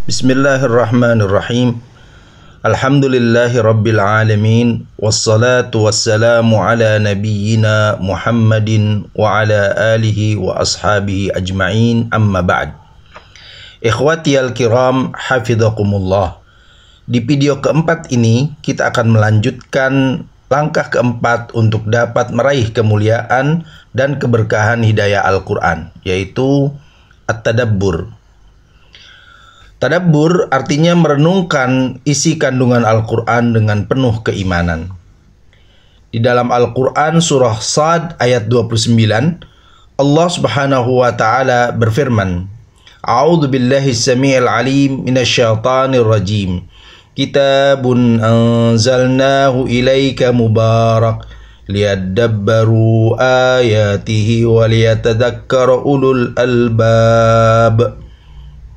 Bismillahirrahmanirrahim. Alhamdulillahi rabbil alamin. Wassalatu wassalamu ala nabiyyina Muhammadin wa ala alihi wa ashabihi ajma'in, amma ba'd. Ikhwatiyal kiram, hafidhakumullah. Di video keempat ini kita akan melanjutkan langkah keempat untuk dapat meraih kemuliaan dan keberkahan hidayah Al-Quran, yaitu at-tadabbur. Tadabbur artinya merenungkan isi kandungan Al-Quran dengan penuh keimanan. Di dalam Al-Quran surah Shad ayat 29, Allah subhanahu wa ta'ala berfirman, A'udzu billahi samii'il alim minasyaitonir rajim. Kitabun anzalnahu ilaika mubarak liyadabbaru ayatihi wa liyatadzakkara ulul albab.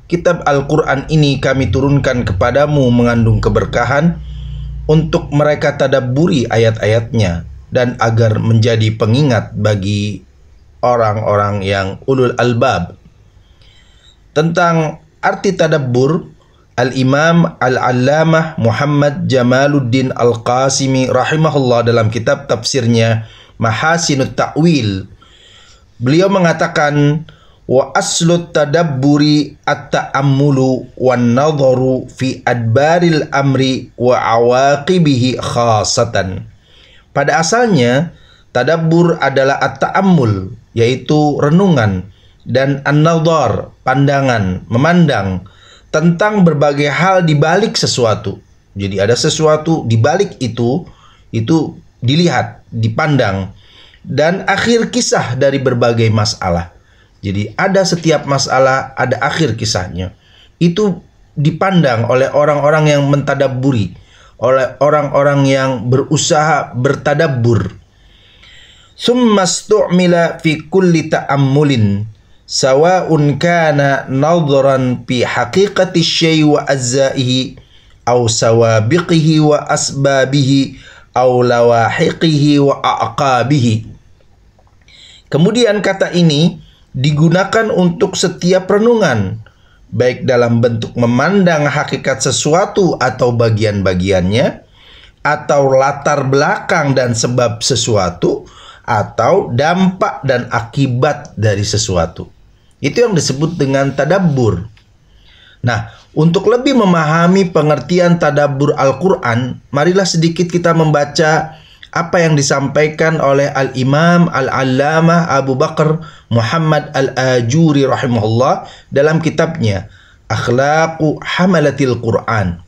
Kitab Al-Quran ini kami turunkan kepadamu mengandung keberkahan untuk mereka tadabburi ayat-ayatnya dan agar menjadi pengingat bagi orang-orang yang ulul albab. Tentang arti tadabbur, Al-Imam Al-Allamah Muhammad Jamaluddin Al-Qasimi rahimahullah dalam kitab tafsirnya Mahasinut Ta'wil, beliau mengatakan, wa aslut tadabburi at-ta'ammulu wan nadharu fi adbaril amri wa awaqibihi khasatan. Pada asalnya tadabbur adalah at-ta'ammul, yaitu renungan, dan an-nadhar, pandangan, memandang tentang berbagai hal di balik sesuatu. Jadi ada sesuatu di balik itu dilihat, dipandang, dan akhir kisah dari berbagai masalah. Jadi ada setiap masalah, ada akhir kisahnya. Itu dipandang oleh orang-orang yang mentadabburi, oleh orang-orang yang berusaha bertadabbur. Summa stu'mila fi kulli ta'ammulin sawa'un kana nadharan fi haqiqati syai' wa azzaihi aw sawabiqihi wa asbabihi aw lawahiqihi wa aqabihi. Kemudian kata ini digunakan untuk setiap renungan, baik dalam bentuk memandang hakikat sesuatu atau bagian-bagiannya, atau latar belakang dan sebab sesuatu, atau dampak dan akibat dari sesuatu. Itu yang disebut dengan tadabbur. Nah, untuk lebih memahami pengertian tadabbur Al-Quran, marilah sedikit kita membaca apa yang disampaikan oleh Al-Imam Al-Allamah Abu Bakar Muhammad Al-Ajuri rahimahullah dalam kitabnya Akhlaqu Hamalatil Quran.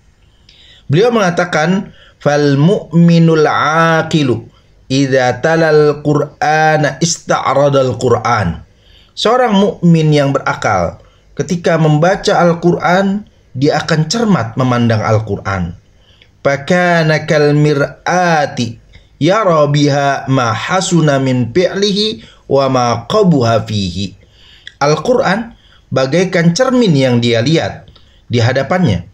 Beliau mengatakan, fal mu'minul aqilu idza talal Qur'ana ista'radal Qur'an. Seorang mukmin yang berakal ketika membaca Al-Quran, dia akan cermat memandang Al-Quran. Fakana kal mir'ati yara biha ma hasuna min fi'lihi wa ma qabuha fihi. Al-Quran bagaikan cermin yang dia lihat di hadapannya.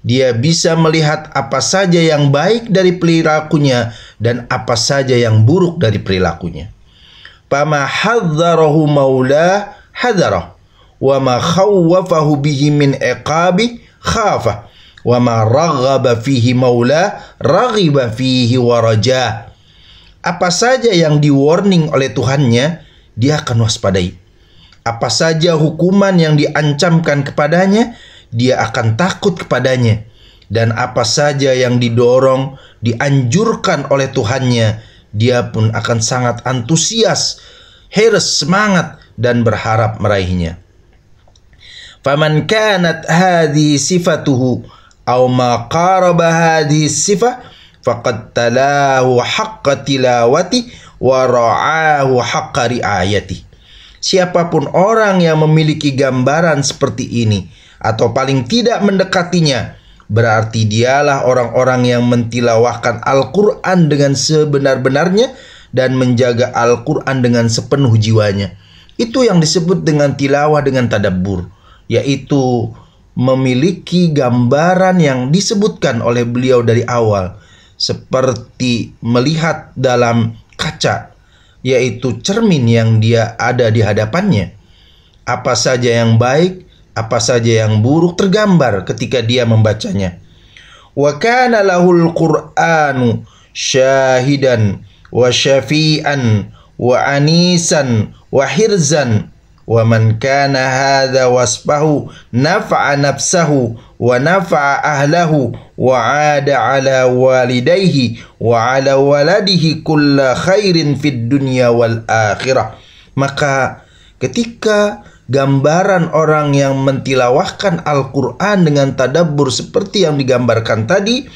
Dia bisa melihat apa saja yang baik dari perilakunya dan apa saja yang buruk dari perilakunya. Fama hadzarahu maulah hadarah wa ma khawwafahu bihi min iqabi khafa wa ma raghaba fihi maulah raghiba fihi wa rajah. Apa saja yang di-warning oleh Tuhannya, dia akan waspadai. Apa saja hukuman yang diancamkan kepadanya, dia akan takut kepadanya. Dan apa saja yang didorong, dianjurkan oleh Tuhannya, dia pun akan sangat antusias, hirs, semangat, dan berharap meraihnya. Faman kanat hadhihi sifatuhu aw ma qaraba hadhihi sifah faqad talahu haqqa tilawati wa ra'ahu haqqa riayati. Siapapun orang yang memiliki gambaran seperti ini atau paling tidak mendekatinya, berarti dialah orang-orang yang mentilawahkan Al-Quran dengan sebenar-benarnya dan menjaga Al-Quran dengan sepenuh jiwanya. Itu yang disebut dengan tilawah dengan tadabbur, yaitu memiliki gambaran yang disebutkan oleh beliau dari awal, seperti melihat dalam kaca, yaitu cermin yang dia ada di hadapannya. Apa saja yang baik, Apa saja yang buruk tergambar ketika dia membacanya. Wa kana lahul Qur'anu syahidan wa syafi'an wa anisan wa hirzan wa man kana hadha wasfahu nafa'a nafsahu wa nafa'a ahlahu wa 'ada 'ala walidayhi wa 'ala waladihi kulla khairin fid dunya wal akhirah. Maka ketika gambaran orang yang mentilawahkan Al-Quran dengan tadabbur seperti yang digambarkan tadi,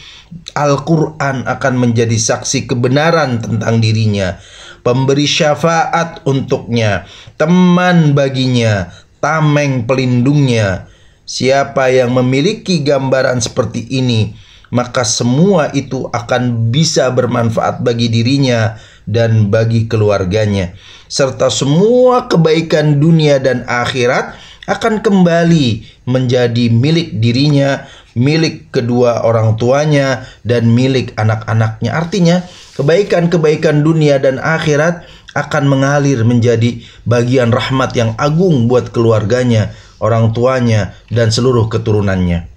Al-Quran akan menjadi saksi kebenaran tentang dirinya, pemberi syafaat untuknya, teman baginya, tameng pelindungnya. Siapa yang memiliki gambaran seperti ini, maka semua itu akan bisa bermanfaat bagi dirinya dan bagi keluarganya, serta semua kebaikan dunia dan akhirat akan kembali menjadi milik dirinya, milik kedua orang tuanya, dan milik anak-anaknya. Artinya, kebaikan-kebaikan dunia dan akhirat akan mengalir menjadi bagian rahmat yang agung buat keluarganya, orang tuanya, dan seluruh keturunannya.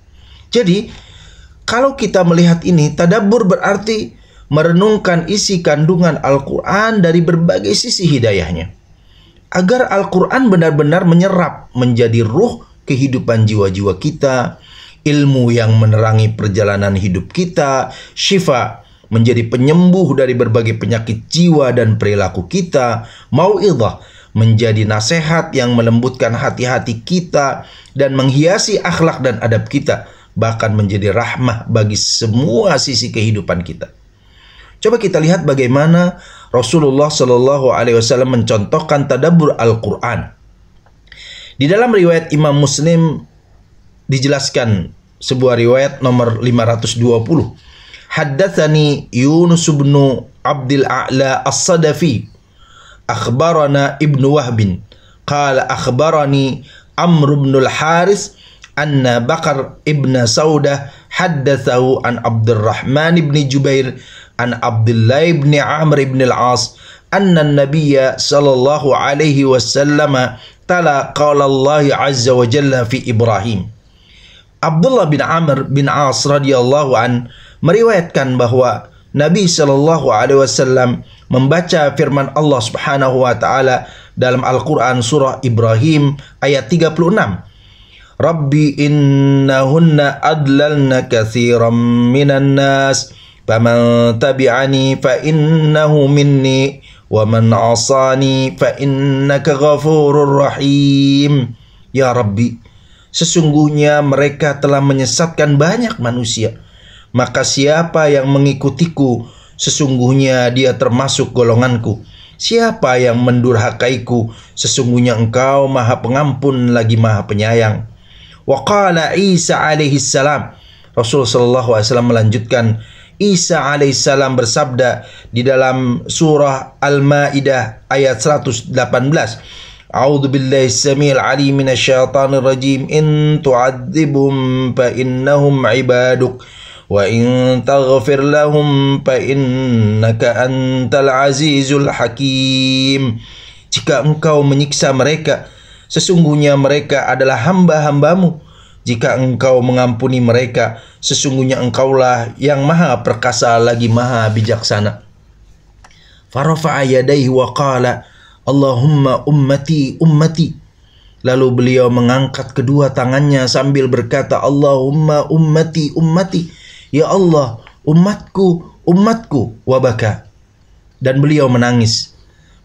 Jadi, kalau kita melihat ini, tadabbur berarti merenungkan isi kandungan Al-Quran dari berbagai sisi hidayahnya, agar Al-Quran benar-benar menyerap menjadi ruh kehidupan jiwa-jiwa kita, ilmu yang menerangi perjalanan hidup kita, syifa menjadi penyembuh dari berbagai penyakit jiwa dan perilaku kita, mau'idhah menjadi nasihat yang melembutkan hati-hati kita dan menghiasi akhlak dan adab kita, bahkan menjadi rahmah bagi semua sisi kehidupan kita. Coba kita lihat bagaimana Rasulullah Shallallahu Alaihi Wasallam mencontohkan tadabbur Al-Quran. Di dalam riwayat Imam Muslim dijelaskan, sebuah riwayat nomor 520. Haddatsani Yunus bin Abdul A'la As-Sadafi, akhbarana Ibnu Wahbin, qala akhbarani Amr bin Al-Haris anna Bakar ibn Saudah haddatsahu an Abdurrahman ibn Jubair an Abdullah ibn Amr ibn al-As anna an-nabiyya sallallahu alaihi wasallam tala qala Allah azza wa jalla fi Ibrahim. Abdullah bin Amr bin As radhiyallahu an meriwayatkan bahwa Nabi sallallahu alaihi wasallam membaca firman Allah Subhanahu wa taala dalam Al-Qur'an surah Ibrahim ayat 36. Rabbi innahunna adlalna katsiran minan nas faman tabi'ani fa innahu minni wa man 'asani fa innaka ghafurur rahim. Ya Rabbi, sesungguhnya mereka telah menyesatkan banyak manusia, maka siapa yang mengikutiku sesungguhnya dia termasuk golonganku. Siapa yang mendurhakaiku sesungguhnya engkau maha pengampun lagi maha penyayang. Wa qala Isa alaihi salam, Rasul sallallahu alaihi wasallam melanjutkan, Isa alaihi salam bersabda di dalam surah Al-Maidah ayat 118, A'udzu billahi samil alim minasyaitonir rajim, in tu'adzibhum fa innahum ibaduk wa in taghfir lahum fa innaka antal azizul hakim. Jika engkau menyiksa mereka, sesungguhnya mereka adalah hamba-hambamu. Jika engkau mengampuni mereka, sesungguhnya engkaulah yang maha perkasa lagi maha bijaksana. Farafa'a yadayhi wa qala, Allahumma ummati ummati. Lalu beliau mengangkat kedua tangannya sambil berkata, Allahumma ummati ummati. Ya Allah, umatku umatku. Wabaka. Dan beliau menangis.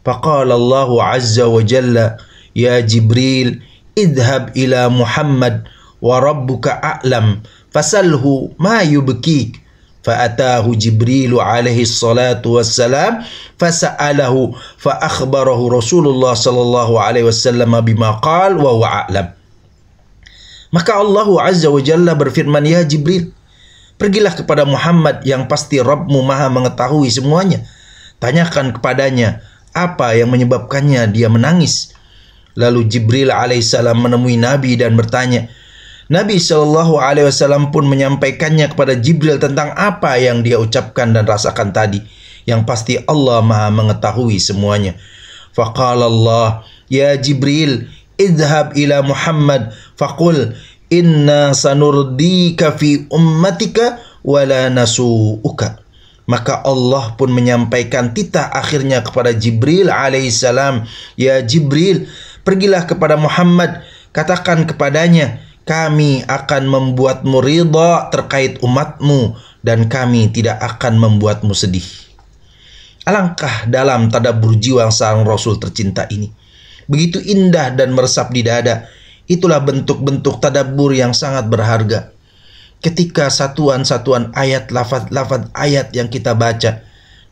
Faqala Allahu azza wa jalla, Ya Jibril, idhab ila Muhammad wa rabbuka a'lam fasalhu ma yubkik. Fa'atahu Jibril alaihi salatu wassalam fasa'alahu fa'akhbarahu Rasulullah sallallahu alaihi wasallam bima qal wa huwa a'lam. Maka Allah azza wa jalla berfirman, Ya Jibril, pergilah kepada Muhammad yang pasti Rabbmu maha mengetahui semuanya. Tanyakan kepadanya apa yang menyebabkannya dia menangis. Lalu Jibril alaihissalam menemui Nabi dan bertanya. Nabi SAW pun menyampaikannya kepada Jibril tentang apa yang dia ucapkan dan rasakan tadi. Yang pasti Allah maha mengetahui semuanya. Faqala Allah, Ya Jibril, idhab ila Muhammad faqul inna sanurdika fi ummatika wala nasu'uka. Maka Allah pun menyampaikan titah akhirnya kepada Jibril alaihissalam, ya Jibril, pergilah kepada Muhammad, katakan kepadanya, kami akan membuatmu ridha terkait umatmu dan kami tidak akan membuatmu sedih. Alangkah dalam tadabbur jiwa sang Rasul tercinta ini. Begitu indah dan meresap di dada. Itulah bentuk-bentuk tadabbur yang sangat berharga. Ketika satuan-satuan ayat, lafaz-lafaz ayat yang kita baca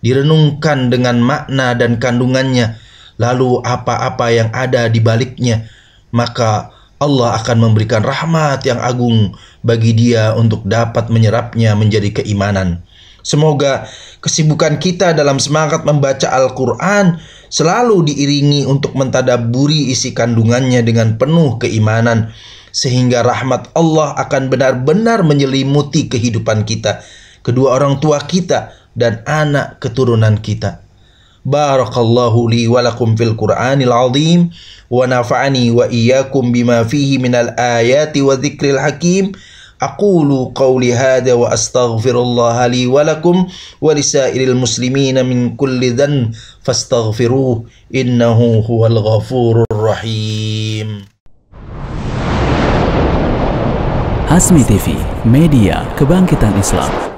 direnungkan dengan makna dan kandungannya, lalu apa-apa yang ada di baliknya, maka Allah akan memberikan rahmat yang agung bagi dia untuk dapat menyerapnya menjadi keimanan. Semoga kesibukan kita dalam semangat membaca Al-Quran selalu diiringi untuk mentadabburi isi kandungannya dengan penuh keimanan, sehingga rahmat Allah akan benar-benar menyelimuti kehidupan kita, kedua orang tua kita, dan anak keturunan kita. Barakallahu li wa lakum fil Qur'anil azim wa nafa'ani wa iyyakum bima fihi minal ayati wa dzikril hakim. Aqulu qawli hadha wa astaghfirullah li wa lakum wa lisairil muslimina min kulli dhanb fastaghfiruh innahu huwal ghafurur rahim. Hasmi TV, media kebangkitan Islam.